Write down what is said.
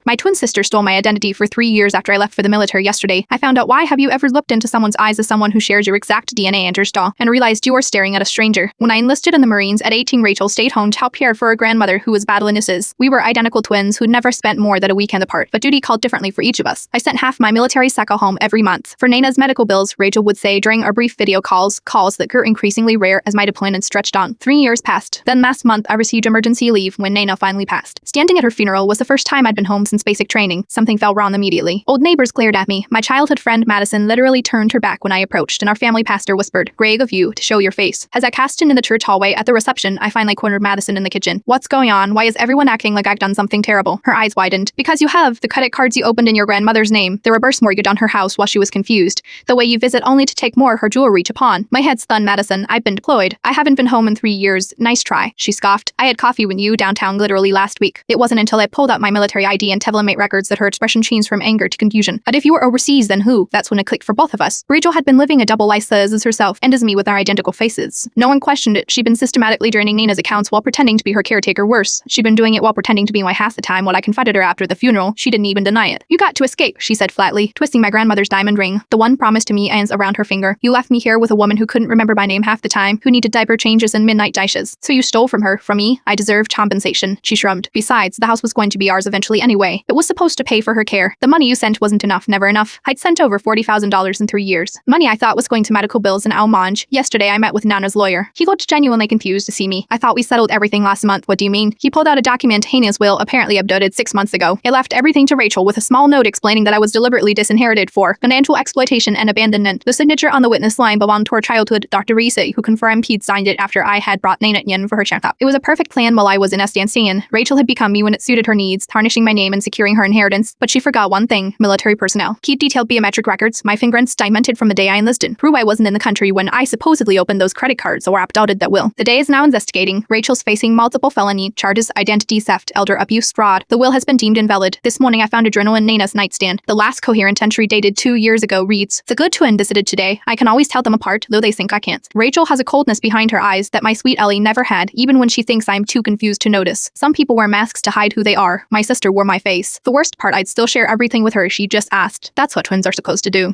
My twin sister stole my identity for 3 years after I left for the military yesterday. I found out why. Have you ever looked into someone's eyes as someone who shares your exact DNA and your style and realized you are staring at a stranger? When I enlisted in the Marines at 18, Rachel stayed home to help care for her grandmother who was battling illnesses. We were identical twins who'd never spent more than a weekend apart, but duty called differently for each of us. I sent half my military cycle home every month. For Nana's medical bills, Rachel would say during our brief video calls that grew increasingly rare as my deployment stretched on. 3 years passed. Then last month, I received emergency leave when Nana finally passed. Standing at her funeral was the first time I'd been home since basic training. Something felt wrong immediately. Old neighbors glared at me. My childhood friend Madison literally turned her back when I approached, and our family pastor whispered, "Greg of you to show your face." As I cast in the church hallway at the reception, I finally cornered Madison in the kitchen. "What's going on? Why is everyone acting like I've done something terrible?" Her eyes widened. "Because you have. The credit cards you opened in your grandmother's name. The reverse mortgage on her house while she was confused. The way you visit only to take more her jewelry to pawn." My head spun. "Madison, I've been deployed. I haven't been home in 3 years. Nice try," she scoffed. "I had coffee with you downtown literally last week." It wasn't until I pulled out my military ID and Tevlamate records that her expression changed from anger to confusion. "But if you were overseas, then who?" That's when it clicked for both of us. Rachel had been living a double life as herself and as me with our identical faces. No one questioned it. She'd been systematically draining Nina's accounts while pretending to be her caretaker. Worse, she'd been doing it while pretending to be my half the time. When I confronted her after the funeral, she didn't even deny it. "You got to escape," she said flatly, twisting my grandmother's diamond ring, the one promised to me, ends around her finger. "You left me here with a woman who couldn't remember my name half the time, who needed diaper changes and midnight dishes. So you stole from her, from me. I deserved compensation," she shrugged. "Besides, the house was going to be ours eventually anyway. It was supposed to pay for her care. The money you sent wasn't enough, never enough. I'd sent over $40,000 in 3 years. Money I thought was going to medical bills and Almonge. Yesterday I met with Nana's lawyer. He looked genuinely confused to see me. "I thought we settled everything last month. What do you mean?" He pulled out a document. Hannah's will, apparently abducted 6 months ago. It left everything to Rachel with a small note explaining that I was deliberately disinherited for financial exploitation and abandonment. The signature on the witness line belonged to her childhood Dr. Risa, who confirmed he'd signed it after I had brought Nana in for her checkup. It was a perfect plan while I was in Afghanistan. Rachel had become me when it suited her needs, tarnishing my name and securing her inheritance. But she forgot one thing: military personnel. Keyed detailed biometric records, my fingerprints dimented from the day I enlisted. Prove I wasn't in the country when I supposedly opened those credit cards or abducted that will. The DA is now investigating. Rachel's facing multiple felony charges: identity theft, elder abuse, fraud. The will has been deemed invalid. This morning I found a journal in Nana's nightstand. The last coherent entry, dated 2 years ago, reads, "The good twin visited today. I can always tell them apart, though they think I can't." Rachel has a coldness behind her eyes that my sweet Ellie never had, even when she thinks I'm too confused to notice. Some people wear masks to hide who they are. My sister wore my face. The worst part, I'd still share everything with her. She just asked. That's what twins are supposed to do.